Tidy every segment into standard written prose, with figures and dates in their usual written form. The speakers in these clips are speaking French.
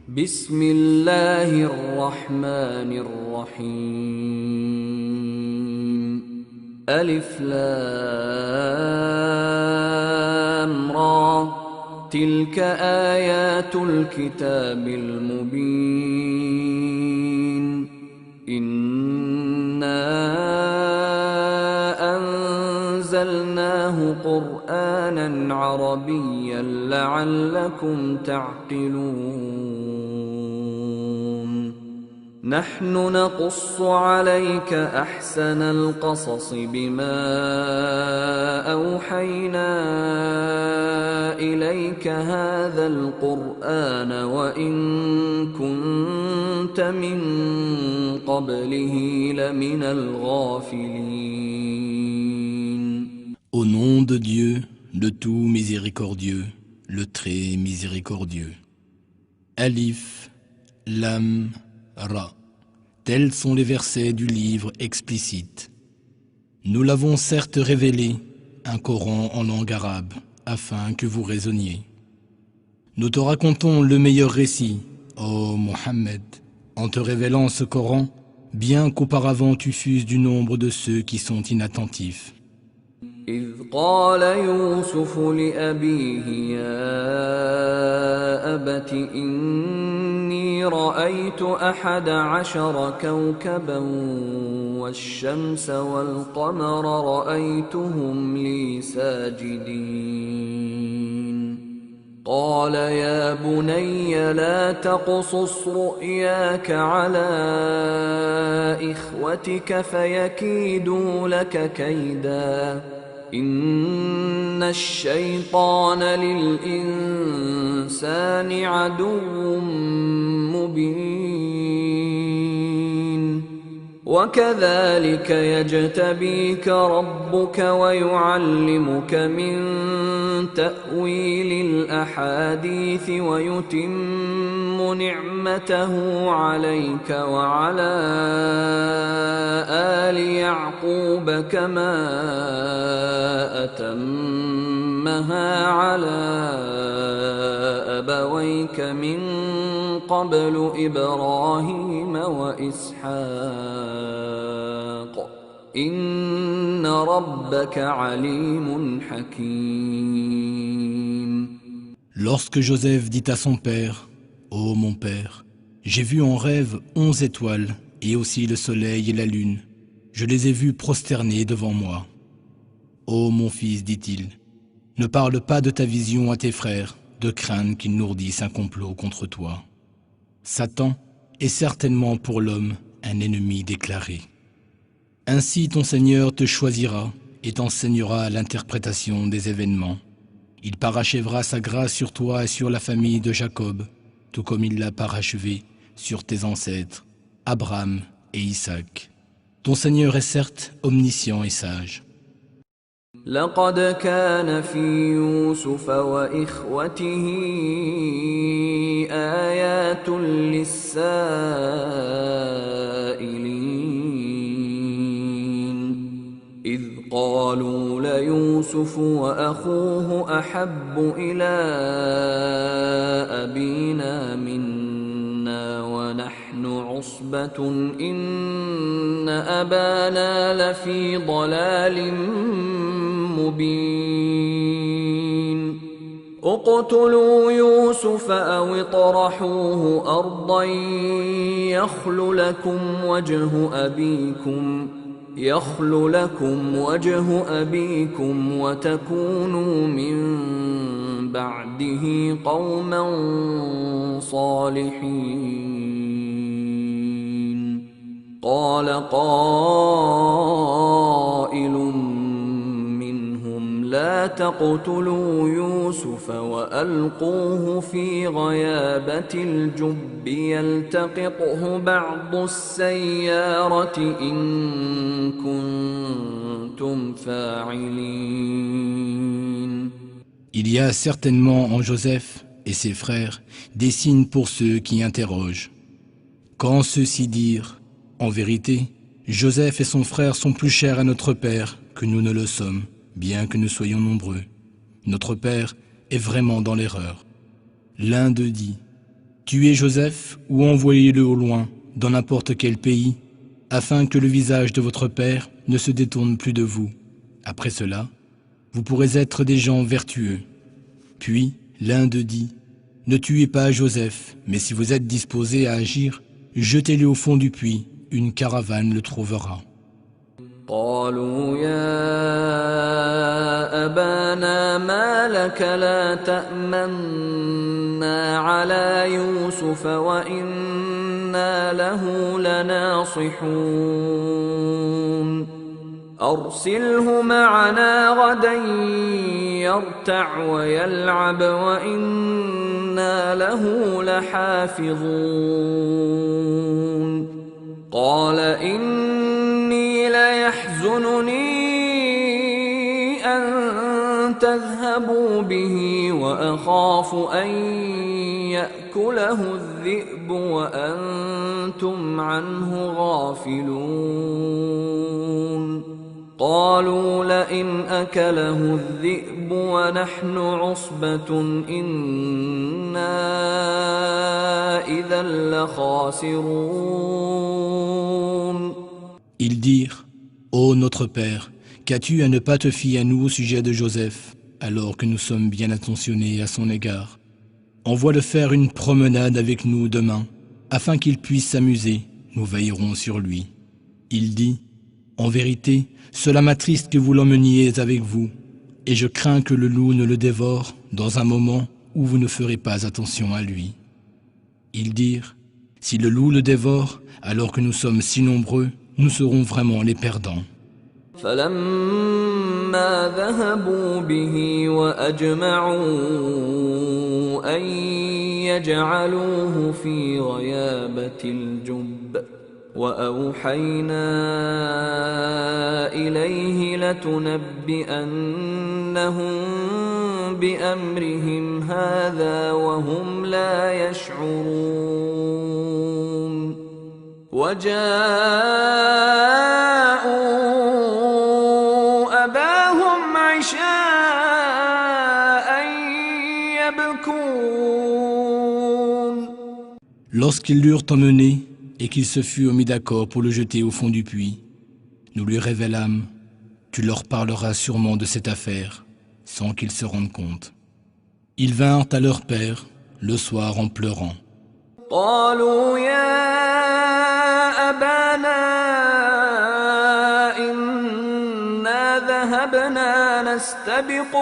بسم الله الرحمن الرحيم ألف لام را تلك آيات الكتاب المبين إنا أنزلناه قرآنا عربيا لعلكم تعقلون نحن نقص عليك أحسن القصص بما أوحينا إليك هذا القرآن وإن كنت من قبله لمن الغافلين. Au nom de Dieu, le tout miséricordieux, le très miséricordieux. Alif, Lam, Ra. Tels sont les versets du livre explicite. Nous l'avons certes révélé, un Coran en langue arabe, afin que vous raisonniez. Nous te racontons le meilleur récit, ô Mohammed, en te révélant ce Coran, bien qu'auparavant tu fusses du nombre de ceux qui sont inattentifs. إذ قال يوسف لأبيه يا أبت إني رأيت 11 كوكبا والشمس والقمر رأيتهم لي ساجدين قال يا بني لا تقصص رؤياك على إخوتك فيكيدوا لك كيدا إن الشيطان للإنسان عدو مبين وكذلك يجتبيك ربك ويعلمك من تأويل الأحاديث ويتم نعمته عليك وعلى آل يعقوب كما أتمها على أبويك من قبل إبراهيم وإسحاق إن ربك عليم حكيم. Lorsque Joseph dit à son père, ô mon père, j'ai vu en rêve 11 étoiles et aussi le soleil et la lune. Je les ai vus prosternés devant moi. Ô mon fils, dit-il, ne parle pas de ta vision à tes frères, de crainte qu'ils nourdissent un complot contre toi. Satan est certainement pour l'homme un ennemi déclaré. Ainsi ton Seigneur te choisira et t'enseignera l'interprétation des événements. Il parachèvera sa grâce sur toi et sur la famille de Jacob, tout comme il l'a parachevé sur tes ancêtres, Abraham et Isaac. Ton Seigneur est certes omniscient et sage. لقد كان في يوسف وإخوته آيات للسائلين إذ قالوا ليوسف وأخوه أحب إلى أبينا منا ونحن عصبة إن أبانا لفي ضلال مبين اقتلوا يوسف أو اطرحوه أرضا يخل لكم وجه أبيكم وتكونوا من بعده قوما صالحين قال قائل لا تقتلوا يوسف وألقوه في غيابة الجب يلتقطه بعض السيارة إن كنتم فاعلين. Il y a certainement en Joseph et ses frères des signes pour ceux qui interrogent. Quand ceux-ci dirent, en vérité, Joseph et son frère sont plus chers à notre père que nous ne le sommes, bien que nous soyons nombreux. Notre père est vraiment dans l'erreur. L'un d'eux dit, Tuez Joseph ou envoyez-le au loin, dans n'importe quel pays, afin que le visage de votre père ne se détourne plus de vous. Après cela, vous pourrez être des gens vertueux. » Puis l'un d'eux dit, « Ne tuez pas Joseph, mais si vous êtes disposés à agir, jetez-le au fond du puits, une caravane le trouvera. » قالوا يا أبانا ما لك لا تأمنا على يوسف وإنا له لناصحون أرسله معنا غدا يرتع ويلعب وإنا له لحافظون قال إني ليحزنني أن تذهبوا به وأخاف أن يأكله الذئب وأنتم عنه غافلون قالوا لئن أكله الذئب ونحن عصبة إنا إذا لخاسرون. Ils dirent, « Ô notre Père, qu'as-tu à ne pas te fier à nous au sujet de Joseph, alors que nous sommes bien attentionnés à son égard? Envoie-le faire une promenade avec nous demain, afin qu'il puisse s'amuser, nous veillerons sur lui. » Il dit, « En vérité, cela m'attriste que vous l'emmeniez avec vous, et je crains que le loup ne le dévore dans un moment où vous ne ferez pas attention à lui. » Ils dirent, « Si le loup le dévore, alors que nous sommes si nombreux, nous serons vraiment les perdants. » فلما ذهبوا به وأجمعوا أن يجعلوه في غيابة الجب وأوحينا إليه لتنبئنهم بأمرهم هذا وهم لا يشعرون وجاءوا أباهم عشاء يبكون. Lorsqu'ils l'eurent emmené et qu'ils se furent mis d'accord pour le jeter au fond du puits, nous lui révélâmes, « Tu leur parleras sûrement de cette affaire, sans qu'ils se rendent compte. » Ils vinrent à leur père le soir en pleurant. قالوا يا أبانا إنا ذهبنا نستبق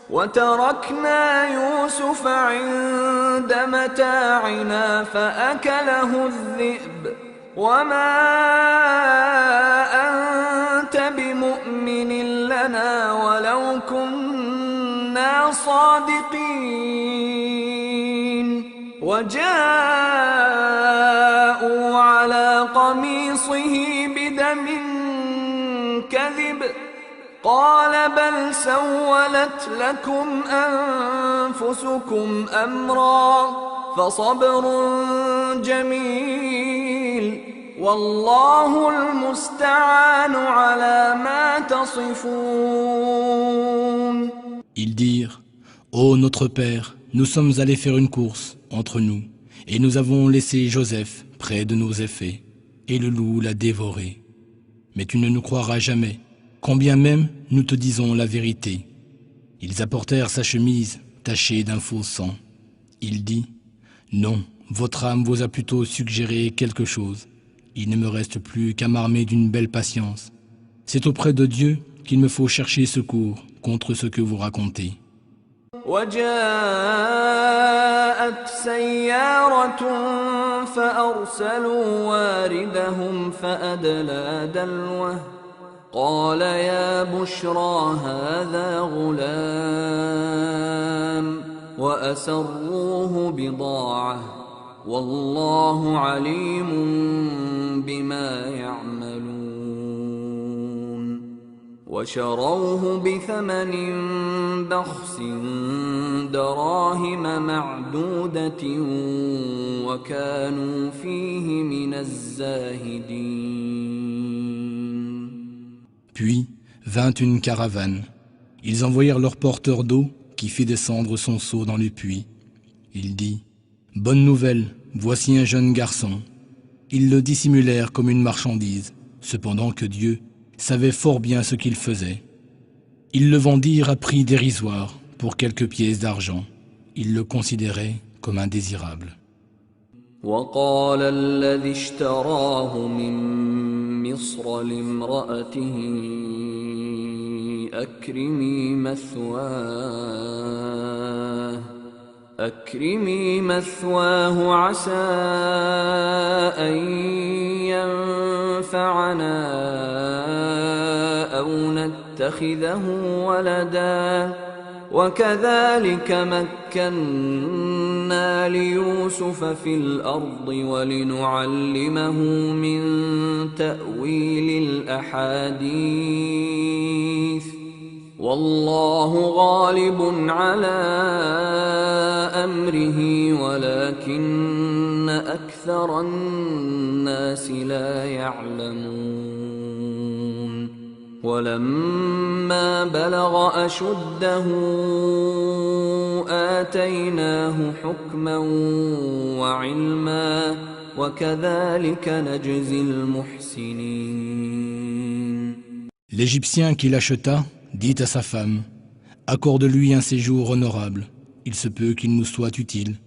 وتركنا يوسف عند متاعنا فأكله الذئب وما أنت بمؤمن لنا ولو كنا صادقين وجاءوا على قميصه بدم كذب قال بل سولت لكم أنفسكم أمرا فصبر جميل والله المستعان على ما تصفون. Ils dirent, « Ô notre Père, nous sommes allés faire une course entre nous, et nous avons laissé Joseph près de nos effets, et le loup l'a dévoré. Mais tu ne nous croiras jamais, quand bien même nous te disons la vérité. » Ils apportèrent sa chemise tachée d'un faux sang. Il dit, « Non, votre âme vous a plutôt suggéré quelque chose. Il ne me reste plus qu'à m'armer d'une belle patience. C'est auprès de Dieu qu'il me faut chercher secours contre ce que vous racontez. » وجاءت سيارة فأرسلوا واردهم فأدلى دلوه قال يا بشرى هذا غلام وأسروه بضاعة والله عليم بما يعملون وشروه بثمن بخس دراهم معدودة وكانوا فيه من الزاهدين. Puis vint une caravane. Ils envoyèrent leur porteur d'eau qui fit descendre son seau dans le puits Il dit, « Bonne nouvelle, voici un jeune garçon. » Ils le dissimulèrent comme une marchandise, cependant que Dieu savait fort bien ce qu'il faisait. Ils le vendirent à prix dérisoire pour quelques pièces d'argent. Ils le considéraient comme indésirable. وقال الذي اشتراه من مصر لامرأته أكرمي مثواه عسى أن ينفعنا أو نتخذه ولدا وكذلك مكنا ليوسف في الأرض ولنعلمه من تأويل الأحاديث والله غالب على أمره ولكن أكثر الناس لا يعلمون ولما بلغ أشده آتيناه حكما وعلما وكذلك نجزي المحسنين. L'Égyptien qui l'acheta dit à sa femme, « Accorde-lui un séjour honorable, il se peut qu'il nous soit utile,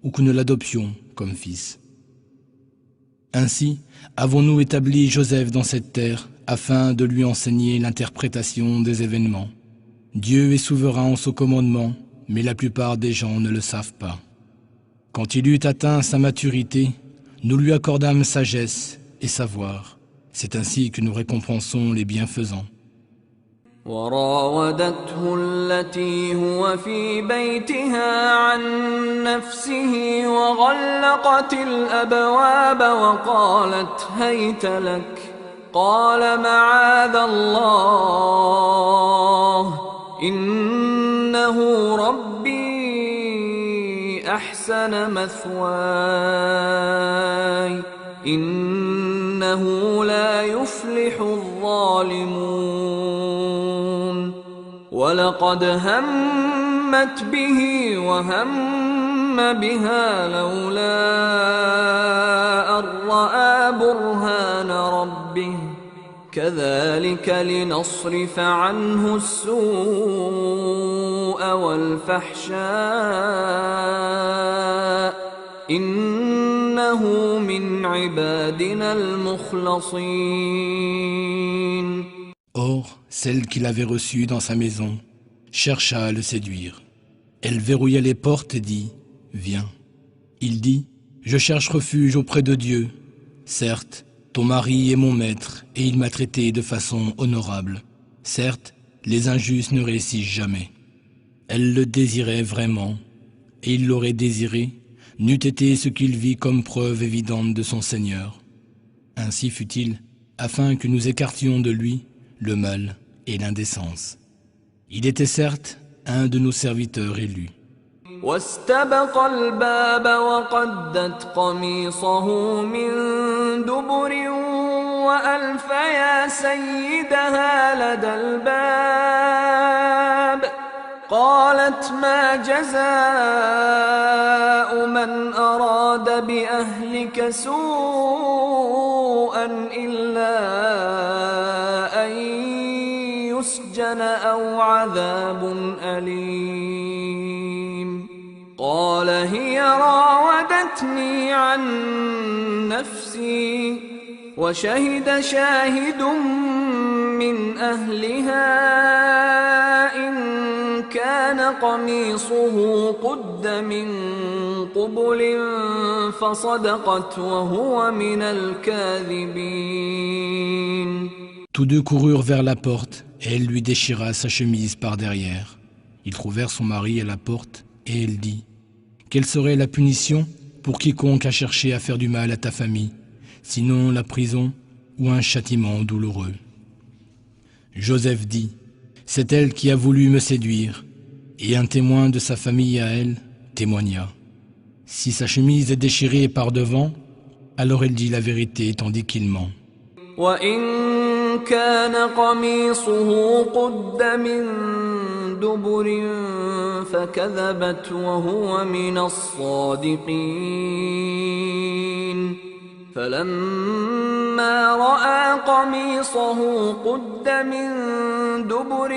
ou que nous l'adoptions comme fils. » Ainsi avons-nous établi Joseph dans cette terre, afin de lui enseigner l'interprétation des événements. Dieu est souverain en son commandement, mais la plupart des gens ne le savent pas. Quand il eut atteint sa maturité, nous lui accordâmes sagesse et savoir. C'est ainsi que nous récompensons les bienfaisants. وراودته التي هو في بيتها عن نفسه وغلقت الأبواب وقالت هيت لك قال معاذ الله إنه ربي أحسن مثواي إنه لا يفلح الظالمون ولقد همت به وهم بها لولا أن رأى برهان ربه كذلك لنصرف عنه السوء والفحشاء إنه من عبادنا المخلصين. Or, celle qu'il avait reçue dans sa maison chercha à le séduire. Elle verrouilla les portes et dit, « Viens. » Il dit, « Je cherche refuge auprès de Dieu. Certes, ton mari est mon maître et il m'a traité de façon honorable. Certes, les injustes ne réussissent jamais. » Elle le désirait vraiment et il l'aurait désiré, n'eût été ce qu'il vit comme preuve évidente de son Seigneur. Ainsi fut-il, afin que nous écartions de lui le mal et l'indécence. Il était certes un de nos serviteurs élus. واستبق الباب وقدت قميصه من دبر وألف يا سيدها لدى الباب قالت ما جزاء من أراد بأهلك سوءا إلا أن يسجن أو عذاب أليم قال هي راودتني عن نفسي وشهد شاهد من أهلها إن كان قميصه قد من قبل فصدقت وهو من الكاذبين. Tous deux coururent vers la porte et elle lui déchira sa chemise par derrière. Ils trouvèrent son mari à la porte et elle dit, « Quelle serait la punition pour quiconque a cherché à faire du mal à ta famille, sinon la prison ou un châtiment douloureux ?» Joseph dit, « C'est elle qui a voulu me séduire. » Et un témoin de sa famille à elle témoigna. Si sa chemise est déchirée par devant, alors elle dit la vérité tandis qu'il ment. وإن كان قميصه قد من دبر فكذبت وهو من الصادقين فلما رأى قميصه قد من دبر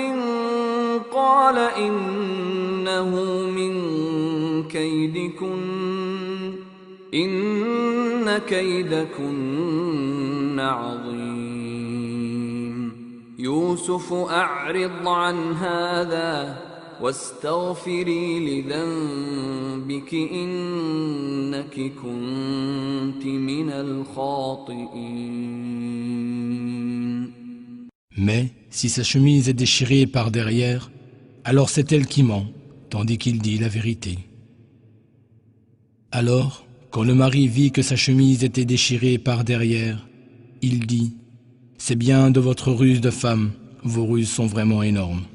قال إنه من كيدكن إن كيدكن عظيم يوسف أعرض عن هذا واستغفري لذنبك إنك كنت من الخاطئين. Mais si sa chemise est déchirée par derrière, alors c'est elle qui ment, tandis qu'il dit la vérité. Alors, quand le mari vit que sa chemise était déchirée par derrière, il dit « C'est bien de votre ruse de femme, vos ruses sont vraiment énormes.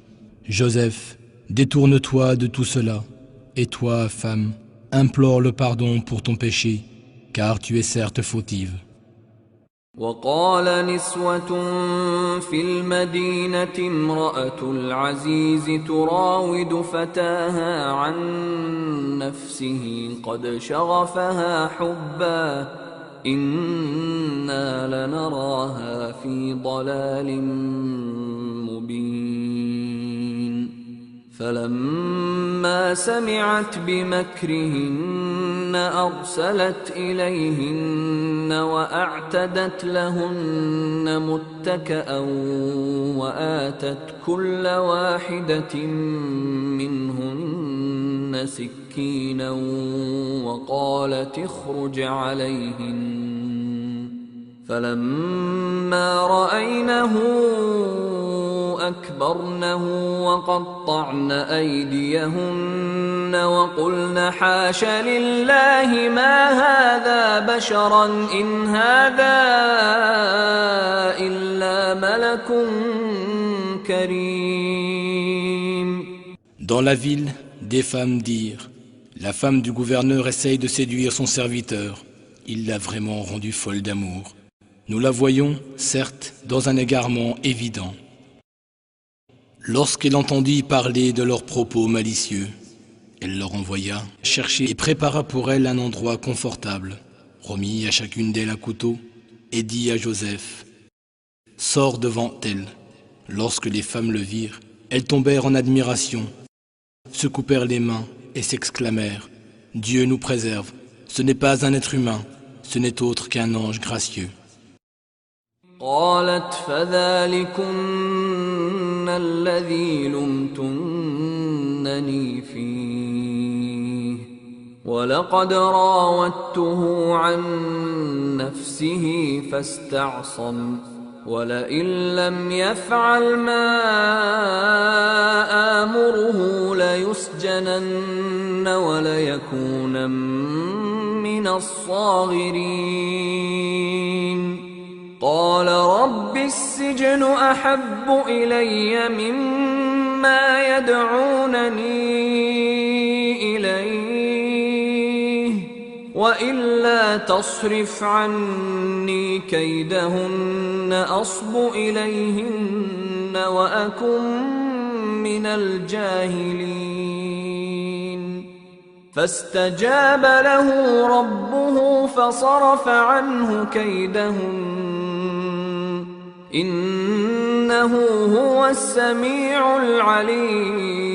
Joseph, détourne-toi de tout cela, et toi, femme, implore le pardon pour ton péché, car tu es certes fautive. » وقال نسوة في المدينة امرأة العزيز تراود فتاها عن نفسه قد شغفها حبا إنا لنراها في ضلال مبين فلما سمعت بمكرهن أرسلت إليهن وأعتدت لهن متكأ وآتت كل واحدة منهن سكينا وقالت اخرج عليهن فلما رأينه أكبرنه وقطعن أيديهن وقلن حاش لله ما هذا بشرا إن هذا إلا ملك كريم. Dans la ville, des femmes dirent « La femme du gouverneur essaye de séduire son serviteur. Il l'a vraiment rendue folle d'amour. Nous la voyons, certes, dans un égarement évident. » Lorsqu'elle entendit parler de leurs propos malicieux, elle leur envoya chercher et prépara pour elle un endroit confortable, remit à chacune d'elles un couteau et dit à Joseph « Sors devant elle. » Lorsque les femmes le virent, elles tombèrent en admiration, se coupèrent les mains et s'exclamèrent « Dieu nous préserve, ce n'est pas un être humain, ce n'est autre qu'un ange gracieux. » قالت فذلكن الذي لمتنني فيه ولقد راودته عن نفسه فاستعصم ولئن لم يفعل ما آمره ليسجنن وليكونن من الصاغرين قال رب السجن أحب إلي مما يدعونني إليه وإلا تصرف عني كيدهن أصب إليهن وأكن من الجاهلين فاستجاب له ربه فصرف عنه كيدهن إنه هو السميع العليم.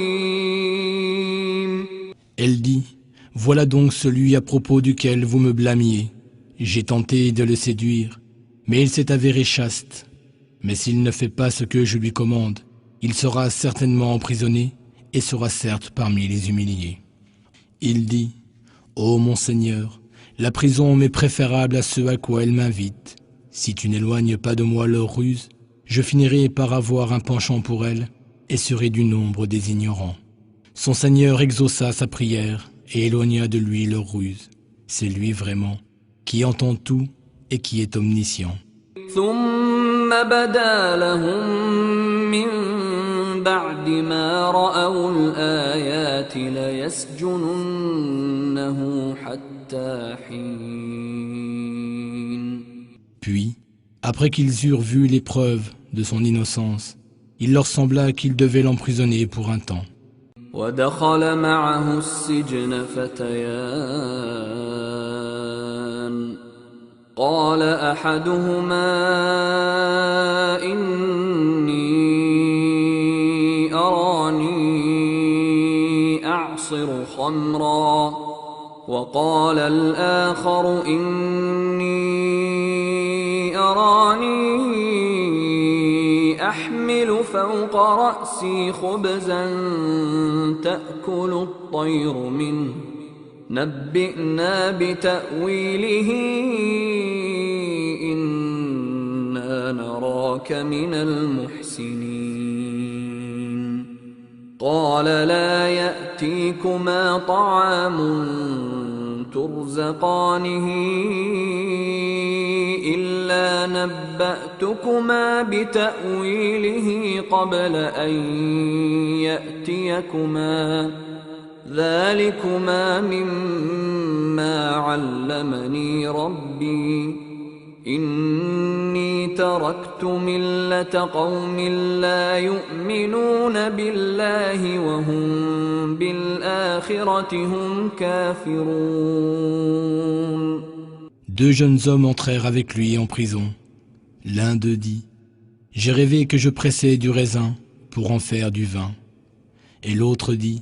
Elle dit, voilà donc celui à propos duquel vous me blâmiez. J'ai tenté de le séduire, mais il s'est avéré chaste. Mais s'il ne fait pas ce que je lui commande, il sera certainement emprisonné et sera certes parmi les humiliés. Il dit, ô mon Seigneur, la prison m'est préférable à ce à quoi elle m'invite. Si tu n'éloignes pas de moi leur ruse, je finirai par avoir un penchant pour elle et serai du nombre des ignorants. Son Seigneur exauça sa prière et éloigna de lui leur ruse. C'est lui vraiment qui entend tout et qui est omniscient. ثم بدا لهم من بعد ما رأوا الآيات ليسجننه حتى حين. Puis, après qu'ils eurent vu les preuves de son innocence, il leur sembla qu'ils devaient l'emprisonner pour un temps. ودخل معه السجن فتيان قال أحدهما إني أراني أعصر خمرا وقال الآخر إني أراني أحمل فوق رأسي خبزا تأكل الطير منه نبئنا بتأويله إنا نراك من المحسنين قال لا يأتيكما طعام ترزقانه إلا نبأتكما بتأويله قبل أن يأتيكما ذلكما مما علمني ربي إني تركت ملة قوم لا يؤمنون بالله وهم بالآخرة هم كافرون. Deux jeunes hommes entrèrent avec lui en prison. L'un d'eux dit : J'ai rêvé que je pressais du raisin pour en faire du vin. Et l'autre dit :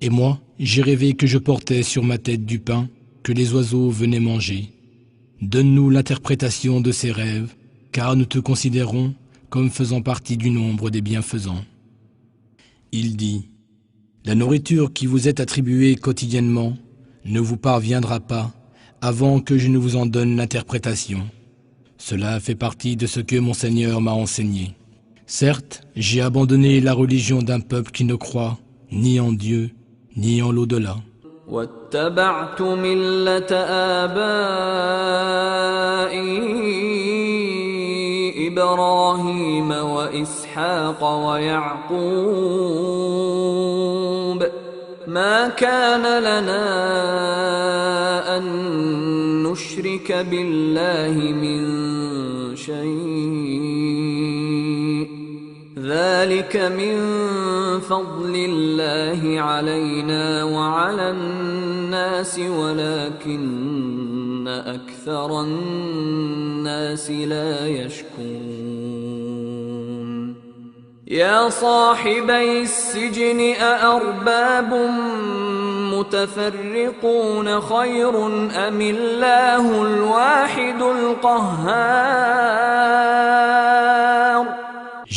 Et moi, j'ai rêvé que je portais sur ma tête du pain que les oiseaux venaient manger. Donne-nous l'interprétation de ces rêves, car nous te considérons comme faisant partie du nombre des bienfaisants. Il dit : La nourriture qui vous est attribuée quotidiennement ne vous parviendra pas avant que je ne vous en donne l'interprétation. Cela fait partie de ce que mon Seigneur m'a enseigné. Certes, j'ai abandonné la religion d'un peuple qui ne croit ni en Dieu, ni en l'au-delà. واتبعت ملة آبائي إبراهيم وإسحاق ويعقوب ما كان لنا أن نشرك بالله من شيء ذلك من فضل الله علينا وعلى الناس ولكن أكثر الناس لا يشكرون يا صاحبي السجن أأرباب متفرقون خير أم الله الواحد القهار.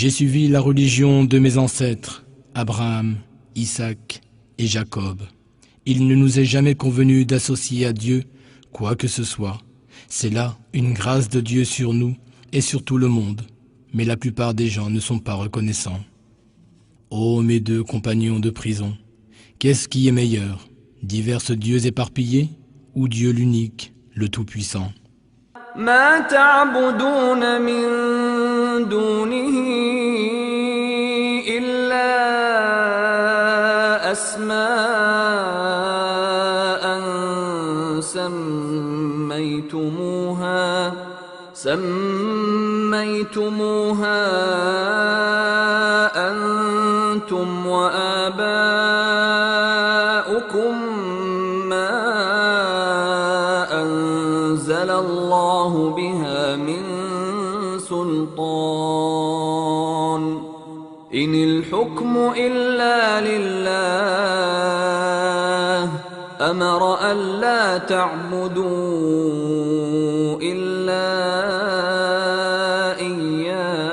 J'ai suivi la religion de mes ancêtres, Abraham, Isaac et Jacob. Il ne nous est jamais convenu d'associer à Dieu quoi que ce soit. C'est là une grâce de Dieu sur nous et sur tout le monde. Mais la plupart des gens ne sont pas reconnaissants. Ô mes deux compagnons de prison, qu'est-ce qui est meilleur, divers dieux éparpillés ou Dieu l'unique, le Tout-Puissant? ما تعبدون من دونه إلا أسماء سميتموها أنتم وآباؤكم ما أنزل الله بها من سلطان إن الحكم إلا لله أمر ألا تعبدوا إلا إياه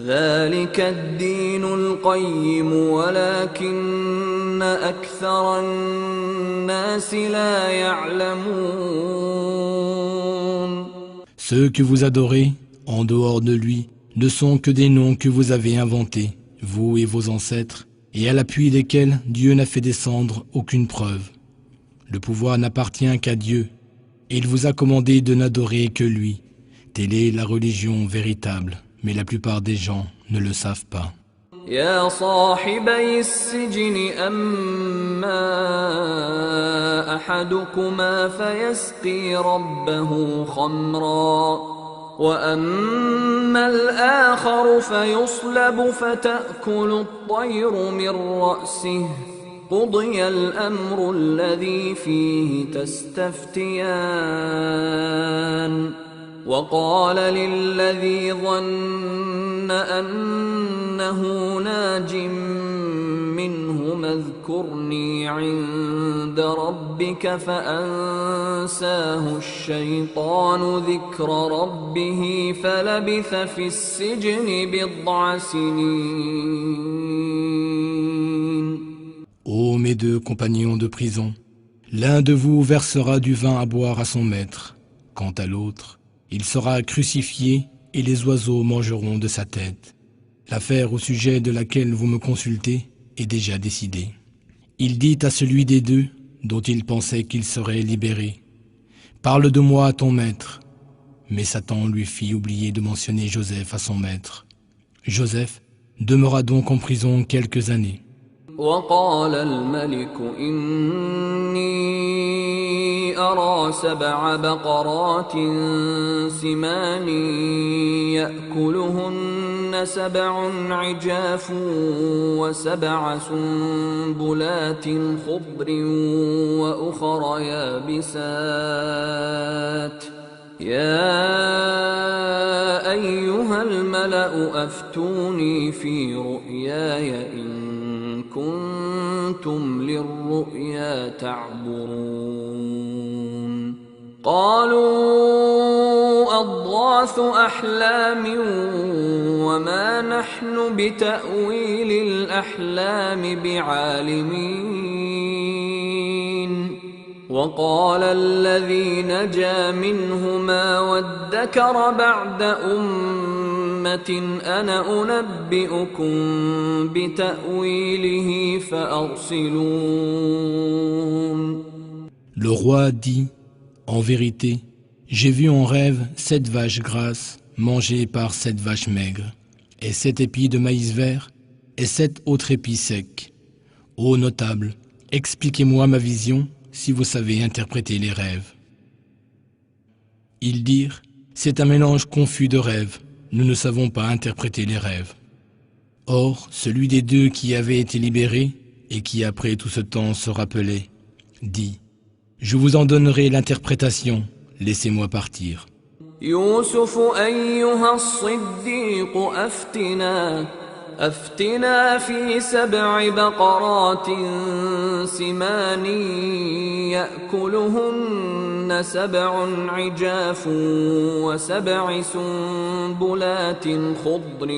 ذلك الدين القيم ولكن أكثر الناس لا يعلمون. Ceux que vous adorez, en dehors de lui, ne sont que des noms que vous avez inventés, vous et vos ancêtres, et à l'appui desquels Dieu n'a fait descendre aucune preuve. Le pouvoir n'appartient qu'à Dieu, et il vous a commandé de n'adorer que lui. Telle est la religion véritable, mais la plupart des gens ne le savent pas. يا صاحبي السجن أما أحدكما فيسقي ربه خمرا وأما الآخر فيصلب فتأكل الطير من رأسه قضي الأمر الذي فيه تستفتيان وقال للذي ظن أنه ناج منهما اذكرني عند ربك فأنساه الشيطان ذكر ربه فلبث في السجن بضع سنين. Ô mes deux compagnons de prison, l'un de vous versera du vin à boire à son maître. Quant à l'autre, il sera crucifié et les oiseaux mangeront de sa tête. L'affaire au sujet de laquelle vous me consultez est déjà décidée. Il dit à celui des deux, dont il pensait qu'il serait libéré, « Parle de moi à ton maître. » Mais Satan lui fit oublier de mentionner Joseph à son maître. Joseph demeura donc en prison quelques années. وقال الملك إني أرى 7 بقرات سمان يأكلهن 7 عجاف و7 سنبلات خضر وأخر يابسات يا أيها الملأ أفتوني في رؤياي إن كنتم للرؤيا تعبرون قالوا أضغاث أحلام وما نحن بتأويل الأحلام بعالمين وقال الذي نجا منهما وادكر بعد أنا أنبئكم بتأويله فأرسلون. Le roi dit, en vérité, j'ai vu en rêve 7 vaches grasses mangées par 7 vaches maigres, et 7 épis de maïs vert, et 7 autres épis secs. Ô notable, expliquez-moi ma vision, si vous savez interpréter les rêves. Ils dirent, c'est un mélange confus de rêves, nous ne savons pas interpréter les rêves. Or, celui des deux qui avait été libéré, et qui après tout ce temps se rappelait, dit, je vous en donnerai l'interprétation, laissez-moi partir. يوسف أيها الصديق أفتنا في 7 بقرات سمان يأكلهن 7 عجاف و7 سنبلات خضر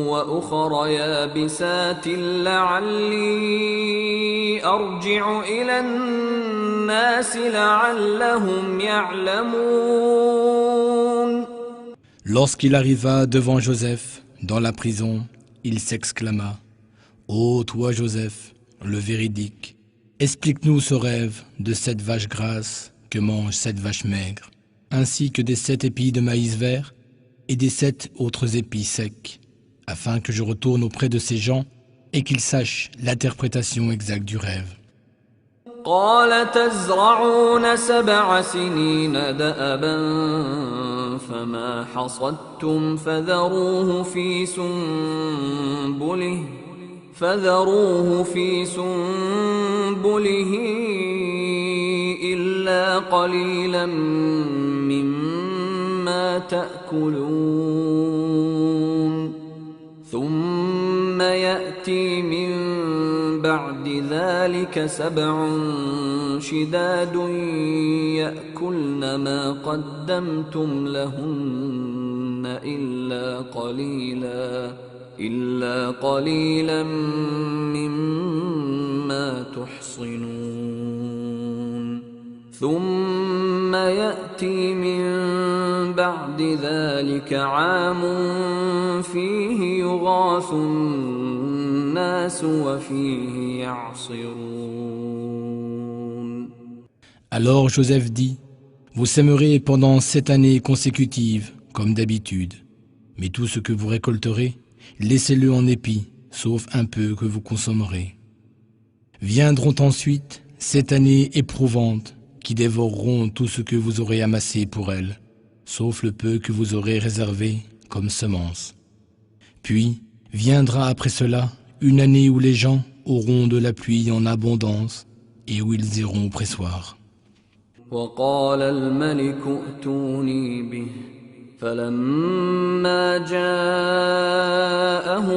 وأخر يابسات لعلي أرجع إلى الناس لعلهم يعلمون. Lorsqu'il arriva devant Joseph, dans la prison, il s'exclama, « Ô toi Joseph, le véridique, explique-nous ce rêve de 7 vaches grasses que mangent 7 vaches maigres, ainsi que des 7 épis de maïs vert et des 7 autres épis secs, afin que je retourne auprès de ces gens et qu'ils sachent l'interprétation exacte du rêve. » قال تزرعون 7 سنين دأبا فما حصدتم فذروه في سنبله إلا قليلا مما تأكلون ثم يأتي من بعد ذلك 7 شداد يأكلن ما قدمتم لهن إلا قليلا مما تحصنون ثم يأتي من بعد ذلك عام فيه يغاث الناس وفيه يعصرون. Alors Joseph dit, vous sèmerez pendant 7 années consécutives, comme d'habitude, mais tout ce que vous récolterez, laissez-le en épis, sauf un peu que vous consommerez. Viendront ensuite 7 années éprouvantes, qui dévoreront tout ce que vous aurez amassé pour elles, sauf le peu que vous aurez réservé comme semence. Puis viendra après cela une année où les gens auront de la pluie en abondance et où ils iront au pressoir. وقال الملك ائتوني به فلما جاءه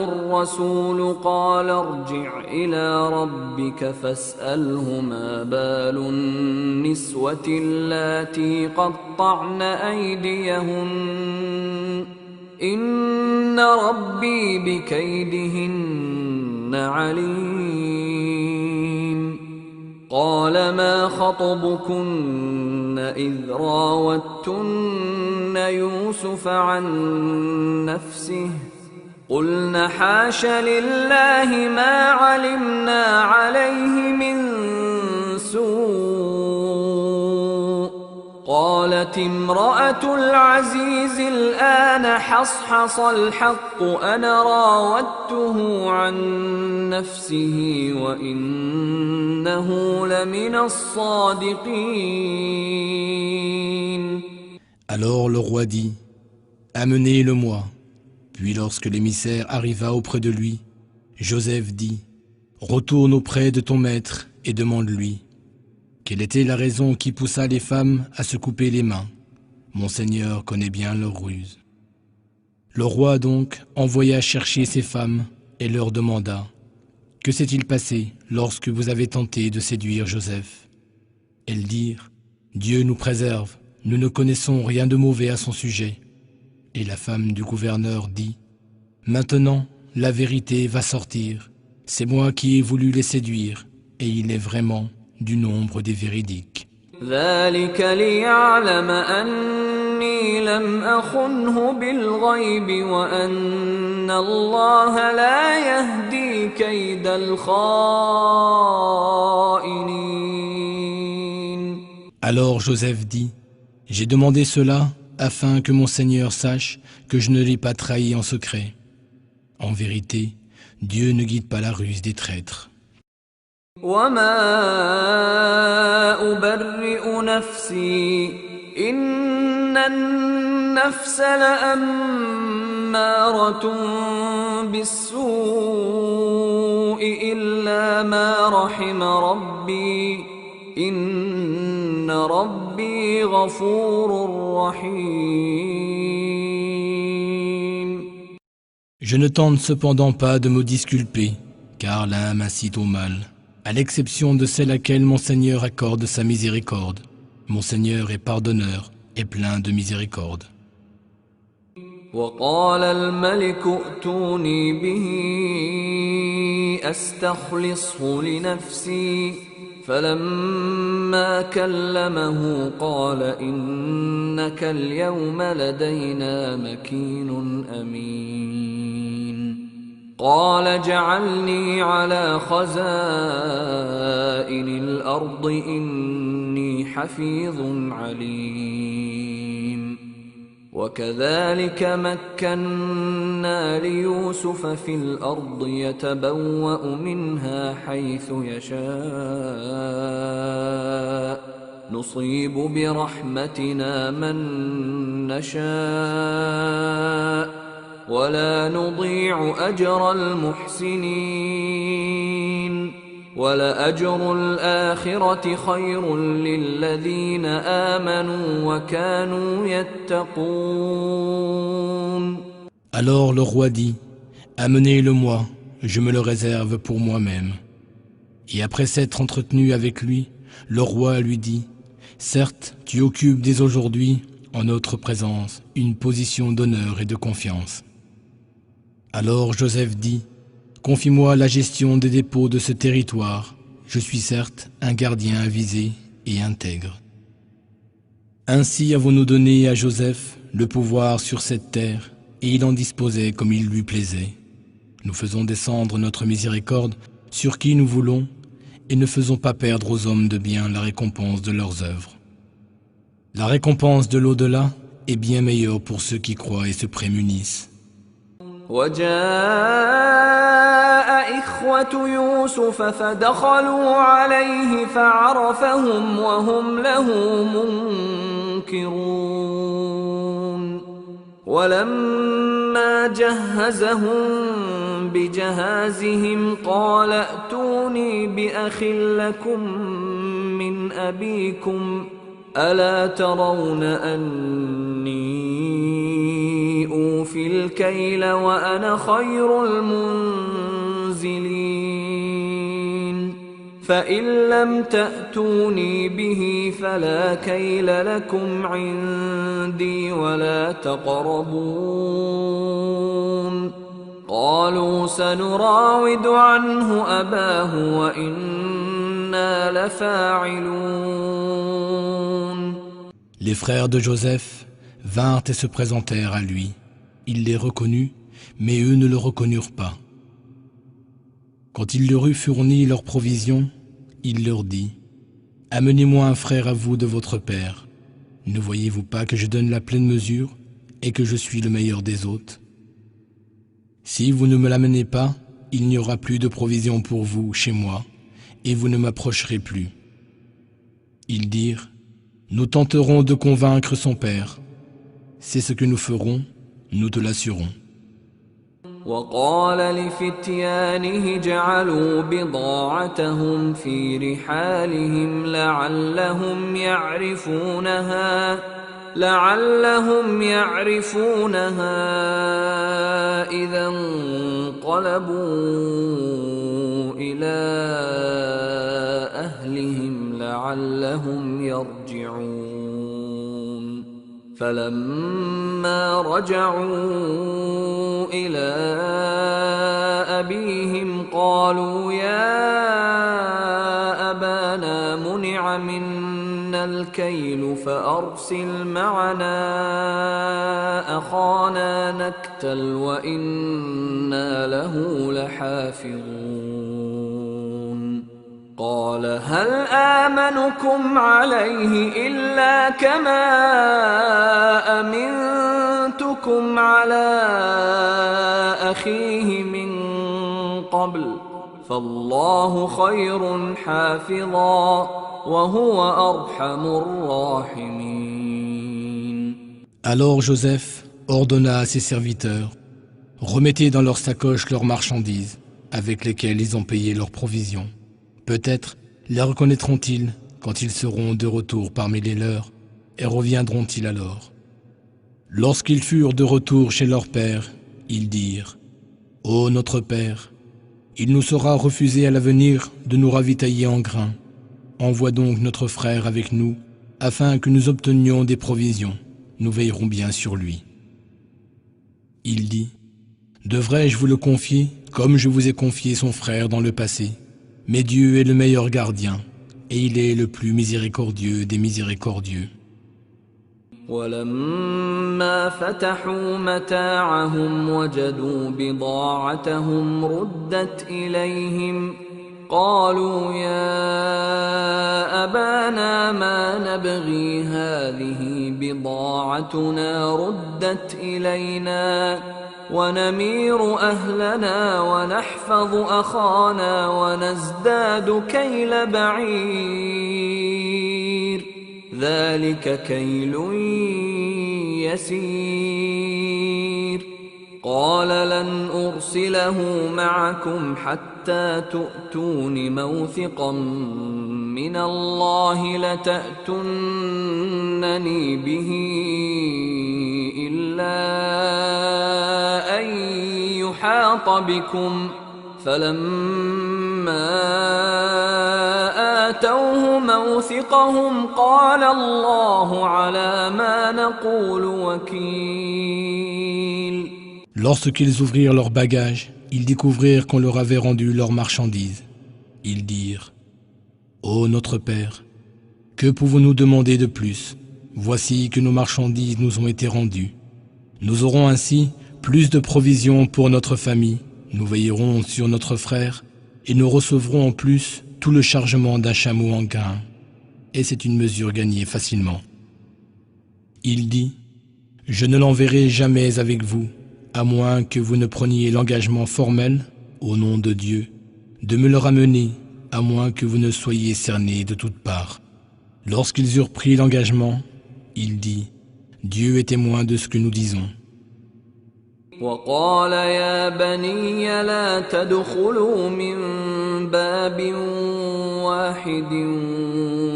الرسول قال ارجع إلى ربك فاسأله ما بال النسوة اللاتي قطعن أيديهن إن ربي بكيدهن عليم قال ما خطبكن إذ راوتن يوسف عن نفسه قلن حاش لله ما علمنا عليه من سوء قالت امرأة العزيز الآن حصحص الحق أنا راودته عن نفسه وإنه لمن الصادقين. Alors le roi dit, amenez-le-moi. Puis lorsque l'émissaire arriva auprès de lui, Joseph dit, retourne auprès de ton maître et demande-lui. Quelle était la raison qui poussa les femmes à se couper les mains? Mon Seigneur connaît bien leurs ruses. Le roi donc envoya chercher ces femmes et leur demanda « Que s'est-il passé lorsque vous avez tenté de séduire Joseph ?» Elles dirent « Dieu nous préserve, nous ne connaissons rien de mauvais à son sujet. » Et la femme du gouverneur dit « Maintenant, la vérité va sortir. C'est moi qui ai voulu les séduire, et il est vraiment du nombre des véridiques. » ذلك ليعلم أني لم أخنه بالغيب وأن الله لا يهدي كيد الخائنين. Alors Joseph dit, j'ai demandé cela afin que mon Seigneur sache que je ne l'ai pas trahi en secret. En vérité, Dieu ne guide pas la ruse des traîtres. وما أبرئ نفسي إن النفس لأمارة بالسوء إلا ما رحم ربي إن ربي غفور رحيم. Je ne tente cependant pas de me disculper, car l'âme incite au mal, à l'exception de celle à laquelle mon Seigneur accorde sa miséricorde. Mon Seigneur est pardonneur et plein de miséricorde. وقال الملك ائتوني به أستخلصه لنفسي فلما كلمه قال إنك اليوم لدينا مكين أمين قال اجعلني على خزائن الأرض إني حفيظ عليم وكذلك مكنا ليوسف في الأرض يتبوأ منها حيث يشاء نصيب برحمتنا من نشاء ولا نضيع أجر المحسنين ولأجر الآخرة خير للذين آمنوا وكانوا يتقون. Alors le roi dit, amenez-le-moi, je me le réserve pour moi-même. Et après s'être entretenu avec lui, le roi lui dit, certes, tu occupes dès aujourd'hui, en notre présence, une position d'honneur et de confiance. Alors Joseph dit, confie-moi la gestion des dépôts de ce territoire. Je suis certes un gardien avisé et intègre. Ainsi avons-nous donné à Joseph le pouvoir sur cette terre, et il en disposait comme il lui plaisait. Nous faisons descendre notre miséricorde sur qui nous voulons, et ne faisons pas perdre aux hommes de bien la récompense de leurs œuvres. La récompense de l'au-delà est bien meilleure pour ceux qui croient et se prémunissent. وجاء إخوة يوسف فدخلوا عليه فعرفهم وهم له منكرون ولما جهزهم بجهازهم قال ائتوني بأخ لكم من أبيكم ألا ترون أني أوفي الكيل وأنا خير المنزلين فإن لم تأتوني به فلا كيل لكم عندي ولا تقربون قالوا سنراود عنه أباه وإنا لفاعلون. Les frères de Joseph vinrent et se présentèrent à lui. Il les reconnut, mais eux ne le reconnurent pas. Quand il leur eut fourni leurs provisions, il leur dit « Amenez-moi un frère à vous de votre père. Ne voyez-vous pas que je donne la pleine mesure et que je suis le meilleur des hôtes? Si vous ne me l'amenez pas, il n'y aura plus de provisions pour vous chez moi, et vous ne m'approcherez plus. » Ils dirent « Nous tenterons de convaincre son père. C'est ce que nous ferons, nous te l'assurons. » وقال لفتيانه جعلوا بضاعتهم في رحالهم لعلهم يعرفونها إذا انقلبوا إلى أهلهم لعلهم يرجعون فلما رجعوا إلى أبيهم قالوا يا أبانا منع منا الكيل فأرسل معنا أخانا نكتل وإنا له لحافظون قال هل آمنكم عليه إلا كما أمنتكم على أخيه من قبل فالله خير حافظا وهو أرحم الراحمين. Alors Joseph ordonna à ses serviteurs « Remettez dans leurs sacoches leurs marchandises, avec lesquelles ils ont payé leurs provisions. Peut-être les reconnaîtront-ils quand ils seront de retour parmi les leurs, et reviendront-ils alors. Lorsqu'ils furent de retour chez leur père, ils dirent « Ô notre père, il nous sera refusé à l'avenir de nous ravitailler en grains. Envoie donc notre frère avec nous, afin que nous obtenions des provisions. Nous veillerons bien sur lui. » Il dit « Devrais-je vous le confier, comme je vous ai confié son frère dans le passé ? Mais Dieu est le meilleur gardien, et il est le plus miséricordieux des miséricordieux. » ولما فتحوا متاعهم وجدوا بضاعتهم ردت إليهم قالوا يا أبانا ما نبغي هذه بضاعتنا ردت إلينا ونمير أهلنا ونحفظ أخانا ونزداد كيل بعير ذلك كيل يسير قال لن أرسله معكم حتى تؤتون موثقا من الله لتأتونني به إلا أن يحاط بكم فلما آتوه موثقهم قال الله على ما نقول وكيل. Lorsqu'ils ouvrirent leurs bagages, ils découvrirent qu'on leur avait rendu leurs marchandises. Ils dirent « Ô notre Père, que pouvons-nous demander de plus? Voici que nos marchandises nous ont été rendues. Nous aurons ainsi plus de provisions pour notre famille, nous veillerons sur notre frère et nous recevrons en plus tout le chargement d'un chameau en grain. Et c'est une mesure gagnée facilement. » Il dit « Je ne l'enverrai jamais avec vous, à moins que vous ne preniez l'engagement formel, au nom de Dieu, de me le ramener, à moins que vous ne soyez cernés de toutes parts. » Lorsqu'ils eurent pris l'engagement, il dit « Dieu est témoin de ce que nous disons. وقال يا بني لا تدخلوا من باب واحد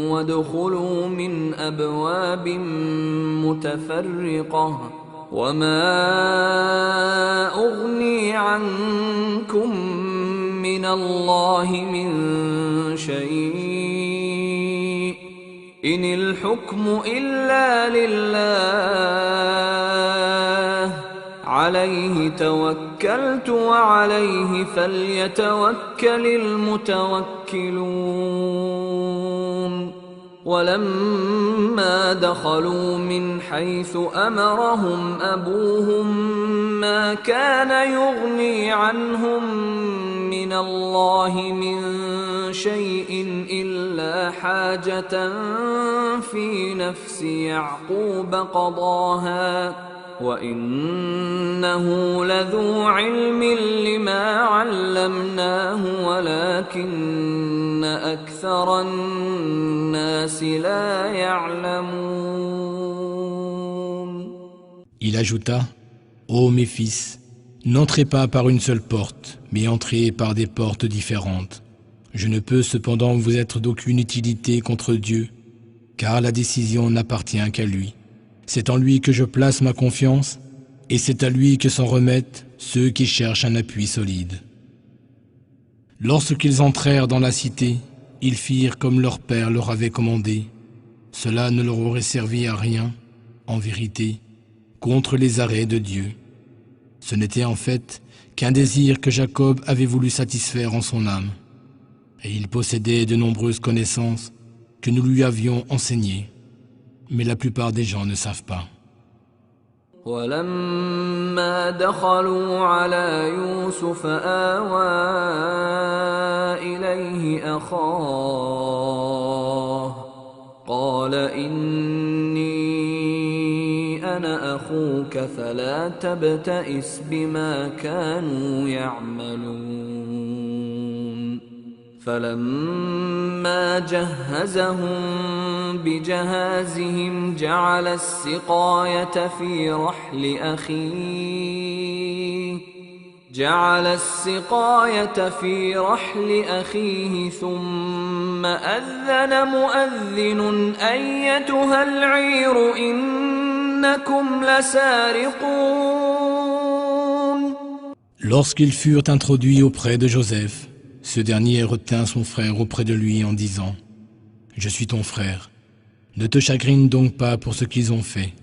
وادخلوا من أبواب متفرقة وما أغني عنكم من الله من شيء إن الحكم إلا لله عليه توكلت وعليه فليتوكل المتوكلون ولما دخلوا من حيث أمرهم أبوهم ما كان يغني عنهم من الله من شيء إلا حاجة في نفس يعقوب قضاها وإنه لذو علم لما علمناه ولكن أكثر الناس لا يعلمون. Il ajouta, ô mes fils, n'entrez pas par une seule porte, mais entrez par des portes différentes. Je ne peux cependant vous être d'aucune utilité contre Dieu, car la décision n'appartient qu'à lui. C'est en lui que je place ma confiance, et c'est à lui que s'en remettent ceux qui cherchent un appui solide. Lorsqu'ils entrèrent dans la cité, ils firent comme leur père leur avait commandé. Cela ne leur aurait servi à rien, en vérité, contre les arrêts de Dieu. Ce n'était en fait qu'un désir que Jacob avait voulu satisfaire en son âme. Et il possédait de nombreuses connaissances que nous lui avions enseignées. Mais la plupart des gens ne savent pas. ولما دخلوا على يوسف آوى إليه أخاه قال إني أنا أخوك فلا تبتئس بما كانوا يعملون فلما جهزهم بجهازهم جعل السقاية في رحل أخيه ثم أذن مؤذن أيتها العير إنكم لسارقون. Lorsqu'ils furent introduits auprès de Joseph, ce dernier retint son frère auprès de lui en disant « Je suis ton frère, ne te chagrine donc pas pour ce qu'ils ont fait. »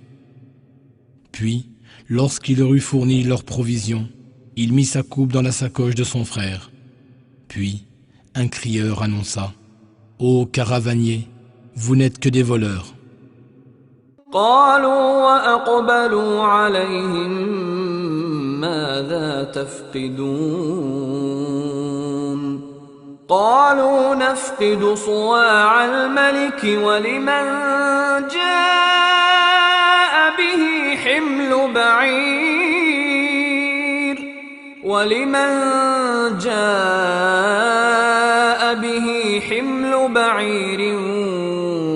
Puis, lorsqu'il leur eut fourni leurs provisions, il mit sa coupe dans la sacoche de son frère. Puis, un crieur annonça « Ô caravaniers, vous n'êtes que des voleurs. » قالوا وأقبلوا عليهم ماذا تفقدون قالوا نفقد صواع الملك ولمن جاء به حمل بعير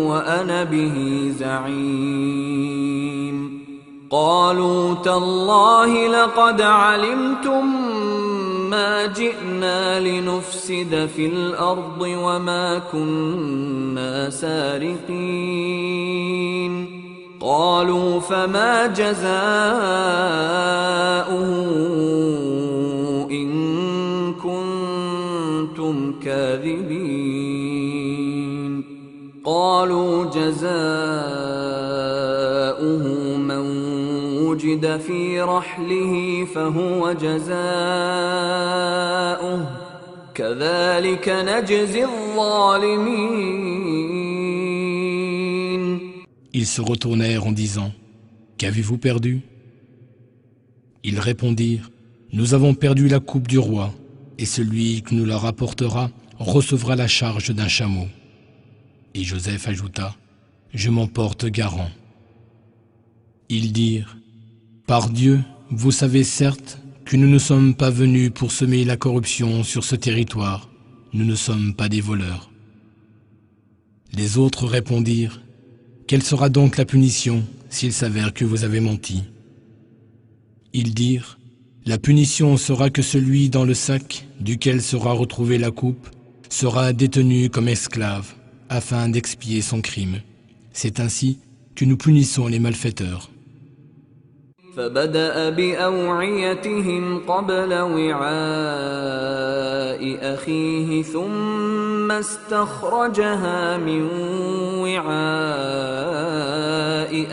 وأنا به زعيم قالوا تالله لقد علمتم ما جئنا لنفسد في الأرض وما كنا سارقين قالوا فما جزاؤه إن كنتم كاذبين قالوا جزاؤه من وجد في رحله فهو جزاؤه كذلك نجزي الظالمين. Ils se retournèrent en disant « Qu'avez-vous perdu ?» Ils répondirent « Nous avons perdu la coupe du roi, et celui qui nous la rapportera recevra la charge d'un chameau. » Et Joseph ajouta « Je m'en porte garant. » Ils dirent « Par Dieu, vous savez certes que nous ne sommes pas venus pour semer la corruption sur ce territoire. Nous ne sommes pas des voleurs. » Les autres répondirent « Quelle sera donc la punition s'il s'avère que vous avez menti ?» Ils dirent La punition sera que celui dans le sac, duquel sera retrouvée la coupe, sera détenu comme esclave, afin d'expier son crime. C'est ainsi que nous punissons les malfaiteurs. فبدأ بأوعيتهم قبل وعاء أخيه ثم استخرجها من وعاء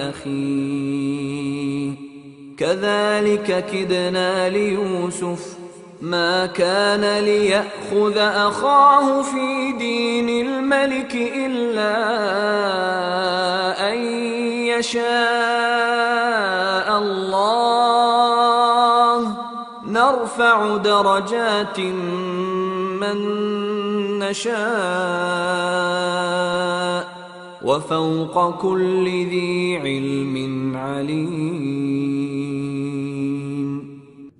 أخيه كذلك كدنا ليوسف ما كان ليأخذ أخاه في دين الملك إلا أن يشاء الله نرفع درجات من نشاء وفوق كل ذي علم عليم.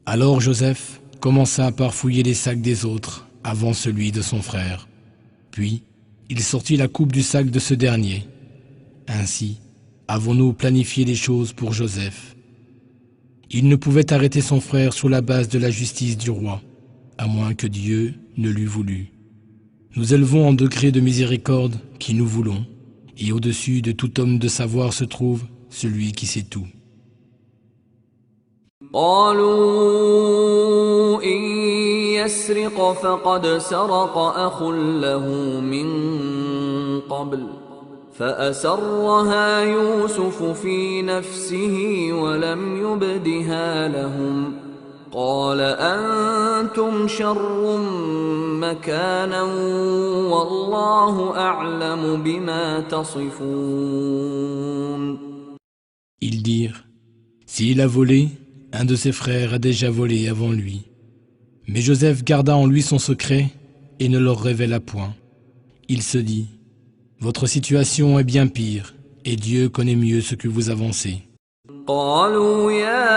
Alors Joseph commença par fouiller les sacs des autres avant celui de son frère. Puis, il sortit la coupe du sac de ce dernier. Ainsi, avons-nous planifié les choses pour Joseph. Il ne pouvait arrêter son frère sur la base de la justice du roi, à moins que Dieu ne l'eût voulu. Nous élevons en degré de miséricorde qui nous voulons, et au-dessus de tout homme de savoir se trouve celui qui sait tout. قالوا إن يسرق فقد سرق أخ له من قبل فأسرها يوسف في نفسه ولم يبدها لهم قال أنتم شر مكانا والله أعلم بما تصفون. Ils dirent, s'il a volé, un de ses frères a déjà volé avant lui. Mais Joseph garda en lui son secret et ne leur révéla point. Il se dit, votre situation est bien pire, et Dieu connaît mieux ce que vous avancez. قالوا يا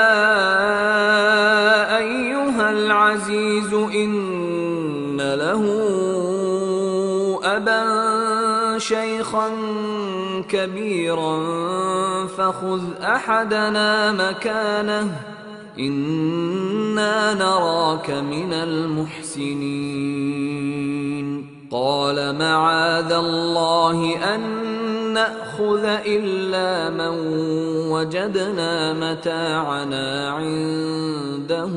أيها العزيز إن له أبا شيخا كبيرا فخذ أحدنا مكانه إنا نراك من المحسنين قال معاذ الله أن نأخذ إلا من وجدنا متاعنا عنده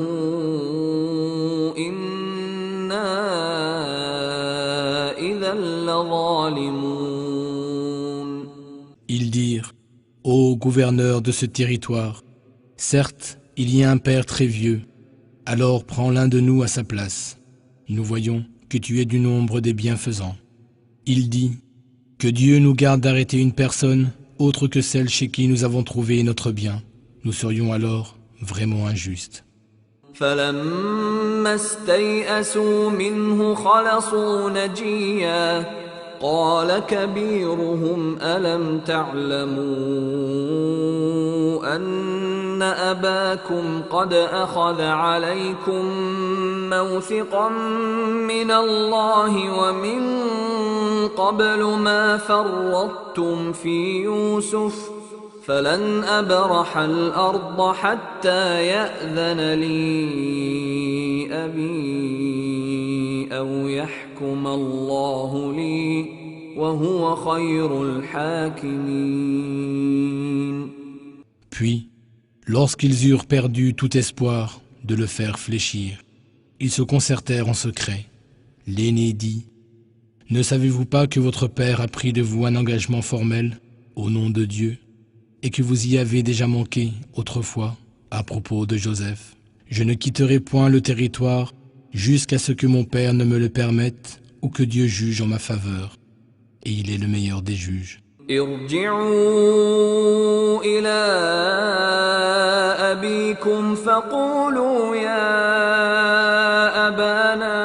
إنا إذا لظالمون. Ils dirent, ô gouverneur de ce territoire, certes, il y a un père très vieux, alors prends l'un de nous à sa place. Nous voyons que tu es du nombre des bienfaisants. Il dit, que Dieu nous garde d'arrêter une personne autre que celle chez qui nous avons trouvé notre bien. Nous serions alors vraiment injustes. فلما استيئسوا منه خلصوا نجيا قال كبيرهم ألم تعلموا أن أباكم قد أخذ عليكم موثقا من الله ومن قبل ما فرطتم في يوسف فلن أبرح الأرض حتى يأذن لي أبي أو يحكم الله لي وهو خير الحاكمين. Puis, lorsqu'ils eurent perdu tout espoir de le faire fléchir, ils se concertèrent en secret. L'aîné dit, « Ne savez-vous pas que votre père a pris de vous un engagement formel au nom de Dieu et que vous y avez déjà manqué autrefois à propos de Joseph? Je ne quitterai point le territoire jusqu'à ce que mon père ne me le permette ou que Dieu juge en ma faveur. Et il est le meilleur des juges. » ارجعوا إلى أبيكم فقولوا يا أبانا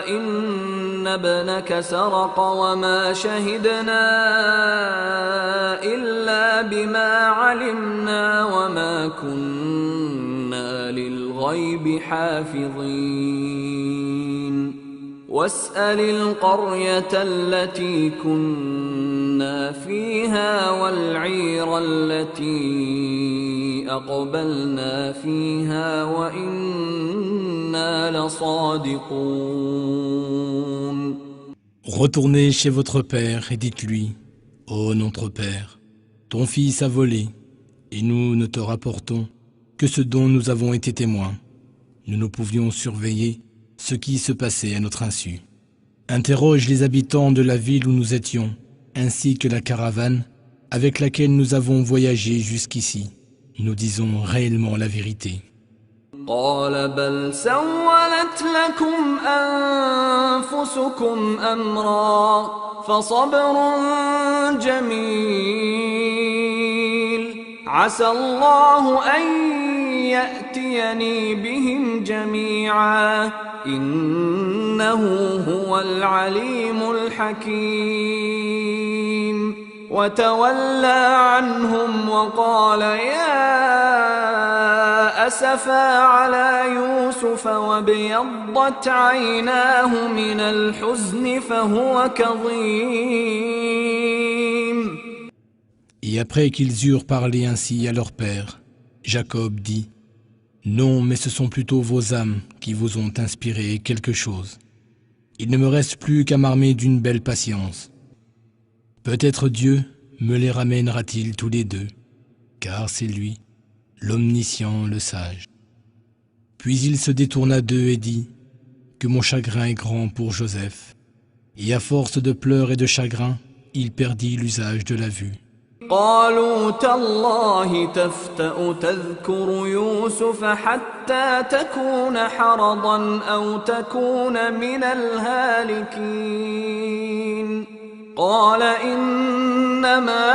إن ابنك سرق وما شهدنا إلا بما علمنا وما كنا للغيب حافظين واسأل القرية التي كنا كنا فيها والعير التي أقبلنا فيها وإنا لصادقون. Retournez chez votre père et dites-lui, ô notre père, ton fils a volé, et nous ne te rapportons que ce dont nous avons été témoins. Nous ne pouvions surveiller ce qui se passait à notre insu. Interroge les habitants de la ville où nous étions, ainsi que la caravane avec laquelle nous avons voyagé jusqu'ici. Nous disons réellement la vérité. قال بل سولت لكم أنفسكم أمرا فصبر جميل عسى الله أن يأتيني بهم جميعا إنه هو العليم الحكيم وتولى عنهم وقال يا أسفا على يوسف وابيضت عيناه من الحزن فهو كظيم. Et après qu'ils eurent parlé ainsi à leur père, Jacob dit, non, mais ce sont plutôt vos âmes qui vous ont inspiré quelque chose. Il ne me reste plus qu'à m'armer d'une belle patience. Peut-être Dieu me les ramènera-t-il tous les deux, car c'est lui, l'omniscient, le sage. Puis il se détourna d'eux et dit, que mon chagrin est grand pour Joseph. Et à force de pleurs et de chagrin, il perdit l'usage de la vue. قالوا تالله تفتأ تذكر يوسف حتى تكون حرضا أو تكون من الهالكين قال إنما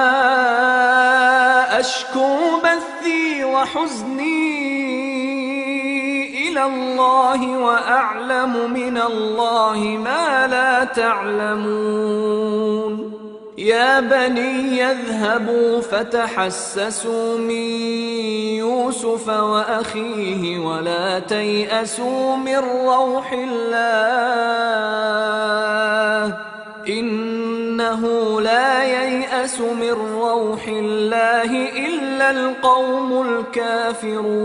أشكو بثي وحزني إلى الله وأعلم من الله ما لا تعلمون يا بني يذهبوا فتحسسوا من يوسف وأخيه ولا تيأسوا من روح الله إنه لا ييأس من روح الله إلا القوم الكافرون.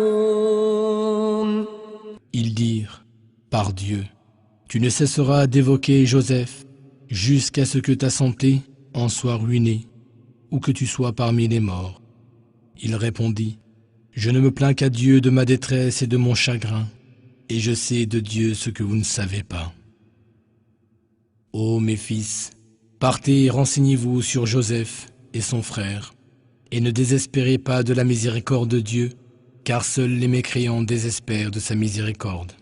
Ils dirent, par Dieu, tu ne cesseras d'évoquer Joseph jusqu'à ce que ta santé en soit ruinée ou que tu sois parmi les morts. Il répondit, je ne me plains qu'à Dieu de ma détresse et de mon chagrin, et je sais de Dieu ce que vous ne savez pas. Ô mes fils, partez et renseignez-vous sur Joseph et son frère, et ne désespérez pas de la miséricorde de Dieu, car seuls les mécréants désespèrent de sa miséricorde.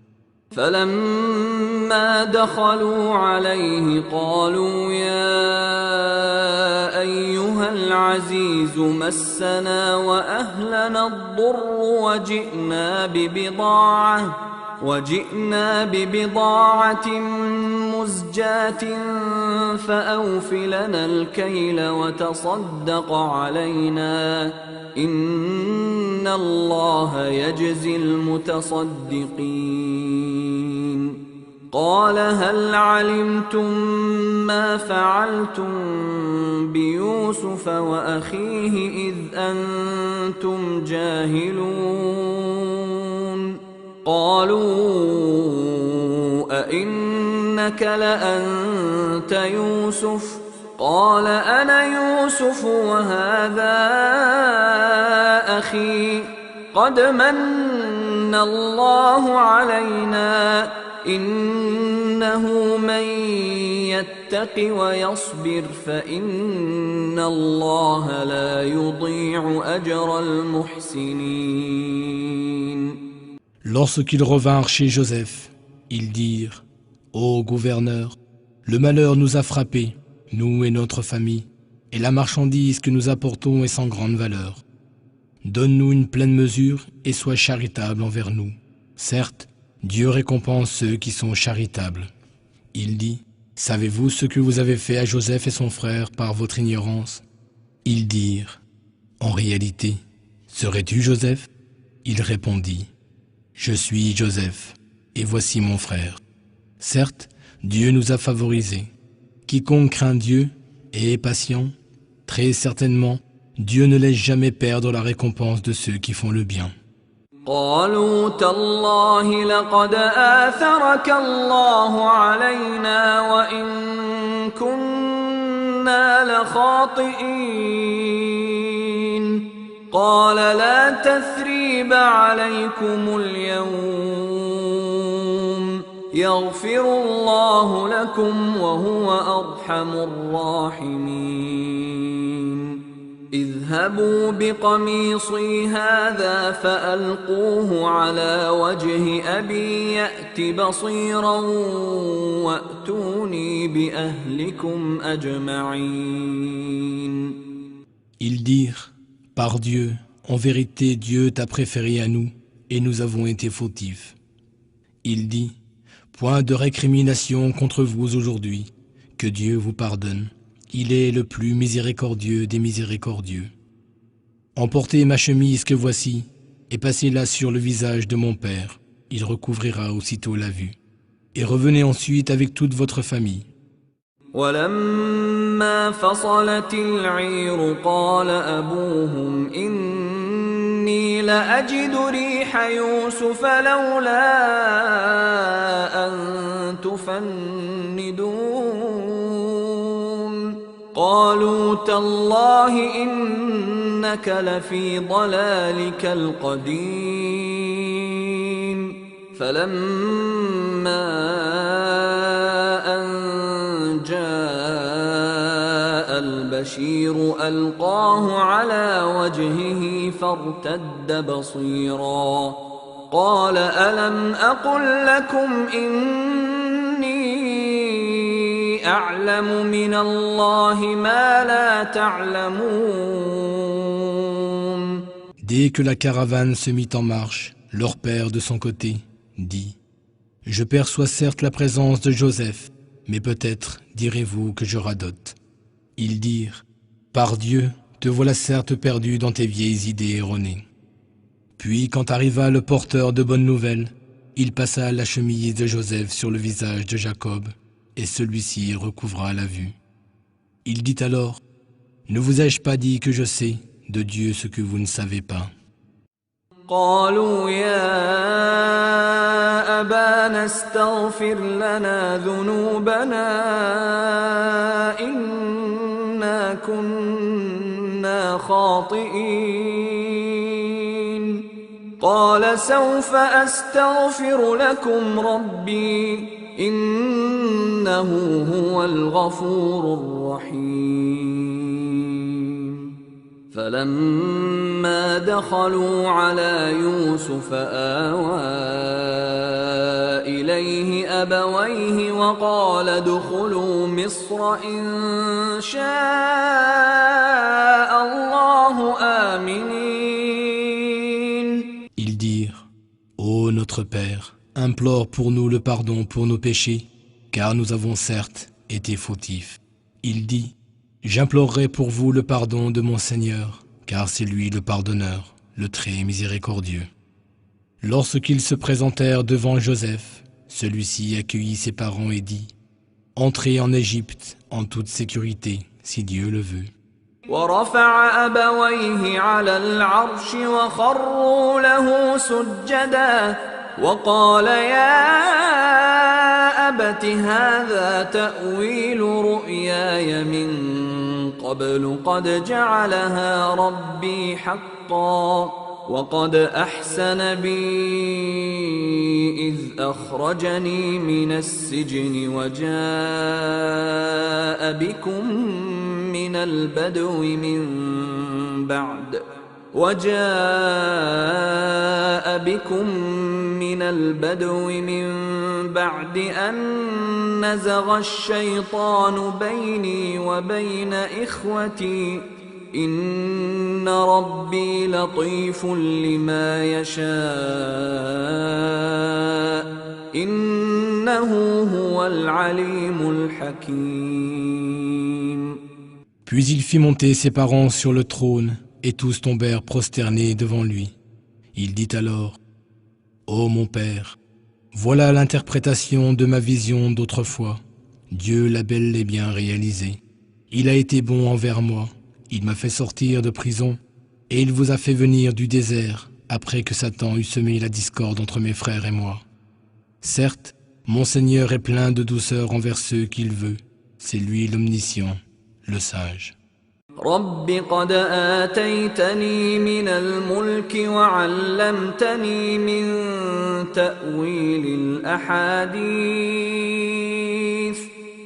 فلما دخلوا عليه قالوا يا أيها العزيز مسنا وأهلنا الضر وجئنا ببضاعة مزجاة فأوف لنا الكيل وتصدق علينا إن الله يجزي المتصدقين قال هل علمتم ما فعلتم بيوسف وأخيه إذ أنتم جاهلون قالوا أئنك لأنت يوسف قال أنا يوسف وهذا أخي قد من الله علينا إنه من يتق ويصبر فإن الله لا يضيع أجر المحسنين. Lorsqu'ils revinrent chez Joseph, ils dirent, ô gouverneur, le malheur nous a frappés, nous et notre famille, et la marchandise que nous apportons est sans grande valeur. Donne-nous une pleine mesure et sois charitable envers nous. Certes, Dieu récompense ceux qui sont charitables. Il dit, savez-vous ce que vous avez fait à Joseph et son frère par votre ignorance? Ils dirent, en réalité, serais-tu Joseph? Il répondit, je suis Joseph, et voici mon frère. Certes, Dieu nous a favorisés. Quiconque craint Dieu et est patient Très certainement, Dieu ne laisse jamais perdre la récompense de ceux qui font le bien. قالوا تالله لقد آثرك الله علينا وإن كنا لخاطئين قال لا تثريب عليكم اليوم يغفر الله لكم وهو أرحم الراحمين اذهبوا بقميصي هذا فألقوه على وجه أبي يأت بصيرا وأتوني بأهلكم أجمعين. Ils dirent, par Dieu, en vérité Dieu t'a préféré à nous, et nous avons été fautifs. Il dit, point de récrimination contre vous aujourd'hui, que Dieu vous pardonne. Il est le plus miséricordieux des miséricordieux. Emportez ma chemise que voici, et passez-la sur le visage de mon père. Il recouvrira aussitôt la vue. Et revenez ensuite avec toute votre famille. ولما فصلت العير قال أبوهم إني لأجد ريح يوسف لولا أن تفندون قالوا تالله إنك لفي ضلالك القديم فلما أن جاء البشير ألقاه على وجهه فارتد بصيرا قال ألم أقل لكم إني أعلم من الله ما لا تعلمون. Dès que la caravane se mit en marche, leur père de son côté dit « Je perçois certes la présence de Joseph, mais peut-être direz-vous que je radote. » Ils dirent « Par Dieu, te voilà certes perdu dans tes vieilles idées erronées. » Puis quand arriva le porteur de bonnes nouvelles, il passa la chemise de Joseph sur le visage de Jacob, et celui-ci recouvra la vue. Il dit alors « Ne vous ai-je pas dit que je sais de Dieu ce que vous ne savez pas ?» قالوا يا أبانا استغفر لنا ذنوبنا إنا كنا خاطئين قال سوف أستغفر لكم ربي إنه هو الغفور الرحيم فلما دخلوا على يوسف آوى إليه أبويه وقال ادخلوا مصر إن شاء الله آمنين. Ils dirent, ô notre Père, implore pour nous le pardon pour nos péchés, car nous avons certes été fautifs. Il dit, j'implorerai pour vous le pardon de mon Seigneur, car c'est lui le pardonneur, le très miséricordieux. Lorsqu'ils se présentèrent devant Joseph, celui-ci accueillit ses parents et dit, entrez en Égypte en toute sécurité, si Dieu le veut. ورفع أبويه على العرش وخروا له سجدا وقال يا أبت هذا تأويل رؤياي من قبل قد جعلها ربي حقا وقد أحسن بي إذ أخرجني من السجن وجاء بكم من البدو من بعد أن نزغ الشيطان بيني وبين إخوتي إن ربي لطيف لما يشاء إنه هو العليم الحكيم. Puis il fit monter ses parents sur le trône, et tous tombèrent prosternés devant lui. Il dit alors, ô mon père, voilà l'interprétation de ma vision d'autrefois. Dieu l'a bel et bien réalisée. Il a été bon envers moi, Il m'a fait sortir de prison et il vous a fait venir du désert après que Satan eut semé la discorde entre mes frères et moi. Certes, mon Seigneur est plein de douceur envers ceux qu'il veut. C'est lui l'omniscient, le sage. رب قد آتيتني من الملك وعلمتني من تأويل الأحاديث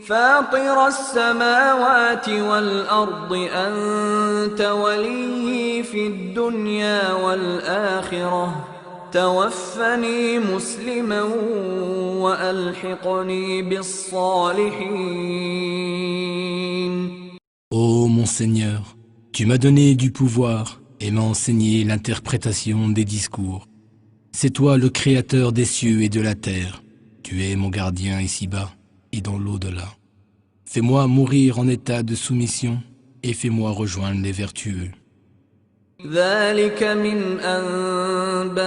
فاطر السماوات والأرض أنت وليي في الدنيا والآخرة توفني مسلما وألحقني بالصالحين. Ô mon Seigneur, tu m'as donné du pouvoir et m'as enseigné l'interprétation des discours. C'est toi le créateur des cieux et de la terre. Tu es mon gardien ici-bas et dans l'au-delà. Fais-moi mourir en état de soumission et fais-moi rejoindre les vertueux. ذلك من أنباء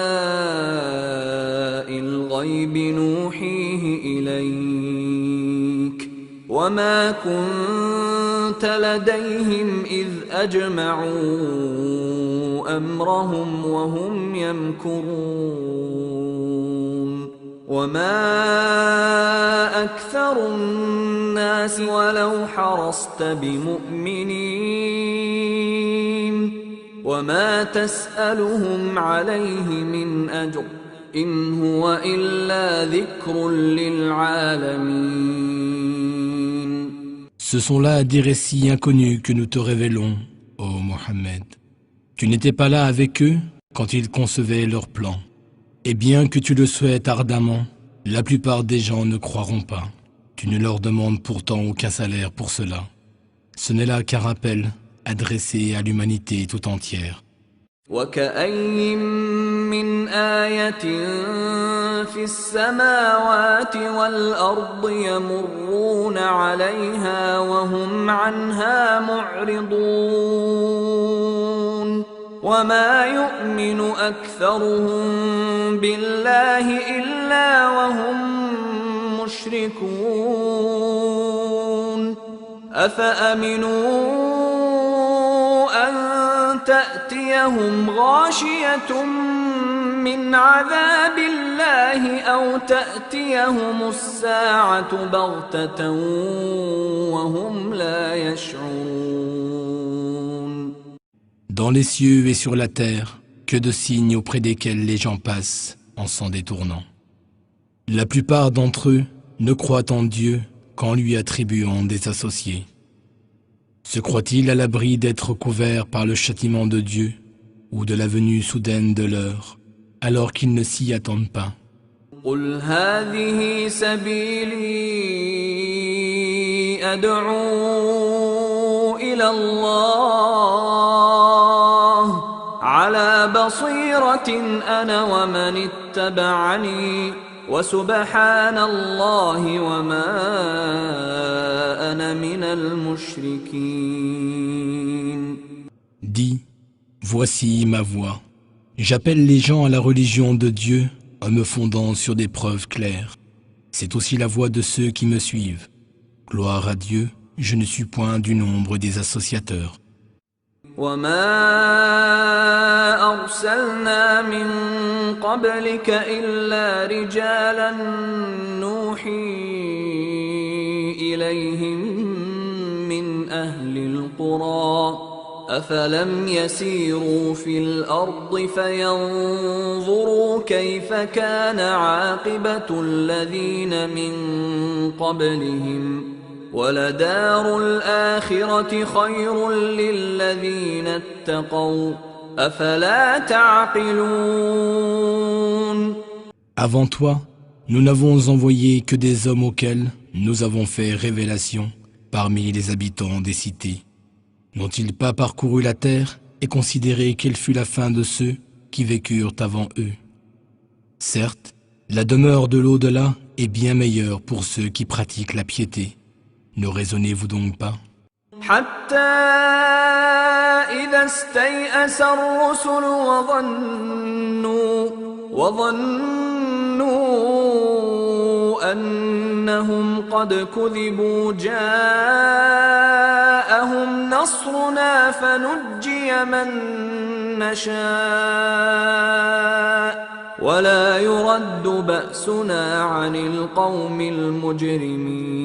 الغيب نوحيه إليك وما كنت لديهم إذ أجمعوا أمرهم وهم يمكرون وما أكثر الناس ولو حرصت بمؤمنين وما تسألهم عليه من أجر إن هو إلا ذكر للعالمين. Ce sont là des récits inconnus que nous te révélons, ô Mohammed. Tu n'étais pas là avec eux quand ils concevaient leurs plans. Et bien que tu le souhaites ardemment, la plupart des gens ne croiront pas. Tu ne leur demandes pourtant aucun salaire pour cela. Ce n'est là qu'un rappel adressé à l'humanité tout entière. وكأين من آية في السماوات والأرض يمرون عليها وهم عنها معرضون وما يؤمن أكثرهم بالله إلا وهم مشركون أفأمنوا أن تأتيهم غاشية من عذاب الله أو تأتيهم الساعة بغتة وهم لا يشعرون. Dans les cieux et sur la terre, que de signes auprès desquels les gens passent en s'en détournant. La plupart d'entre eux ne croient en Dieu qu'en lui attribuant des associés. Se croient-ils à l'abri d'être couverts par le châtiment de Dieu ou de la venue soudaine de l'heure, alors qu'ils ne s'y attendent pas? قل هذه سبيلي أدعو إلى الله على بصيرة أنا ومن اتبعني وسبحان الله وما أنا من المشركين. Dis, voici ma voix. J'appelle les gens à la religion de Dieu en me fondant sur des preuves claires. C'est aussi la voix de ceux qui me suivent. Gloire à Dieu, je ne suis point du nombre des associateurs. وما أرسلنا من قبلك إلا رجالا نوحي إليهم من أهل القرى أفلم يسيروا في الأرض فينظروا كيف كان عاقبة الذين من قبلهم ولدار الآخرة خير للذين اتقوا أفلا تعقلون. Avant toi, nous n'avons envoyé que des hommes auxquels nous avons fait révélation parmi les habitants des cités. N'ont-ils pas parcouru la terre et considéré quelle fut la fin de ceux qui vécurent avant eux? Certes, la demeure de l'au-delà est bien meilleure pour ceux qui pratiquent la piété. Ne raisonnez-vous donc pas? حتى إذا استيأس الرسل وظنوا أنهم قد كذبوا جاءهم نصرنا فنجي من نشاء ولا يرد بأسنا عن القوم المجرمين.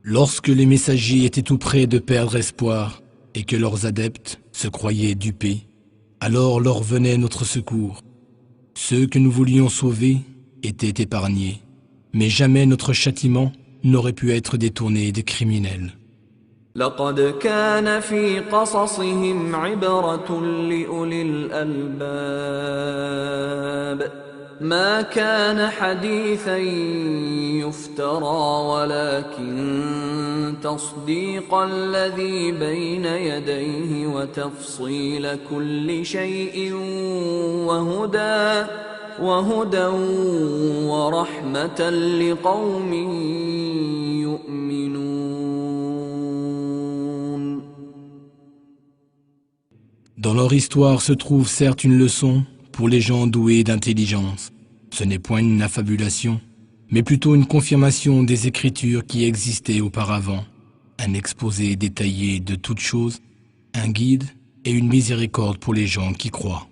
Lorsque les messagers étaient tout près de perdre espoir et que leurs adeptes se croyaient dupés, alors leur venait notre secours. Ceux que nous voulions sauver étaient épargnés, mais jamais notre châtiment n'aurait pu être détourné des criminels. لقد كان في قصصهم عبرة لأولي الألباب ما كان حديثا يفترى ولكن تصديق الذي بين يديه وتفصيل كل شيء وهدى ورحمة لقوم يؤمنون. Dans leur histoire se trouve certes une leçon pour les gens doués d'intelligence. Ce n'est point une affabulation, mais plutôt une confirmation des écritures qui existaient auparavant, un exposé détaillé de toutes choses, un guide et une miséricorde pour les gens qui croient.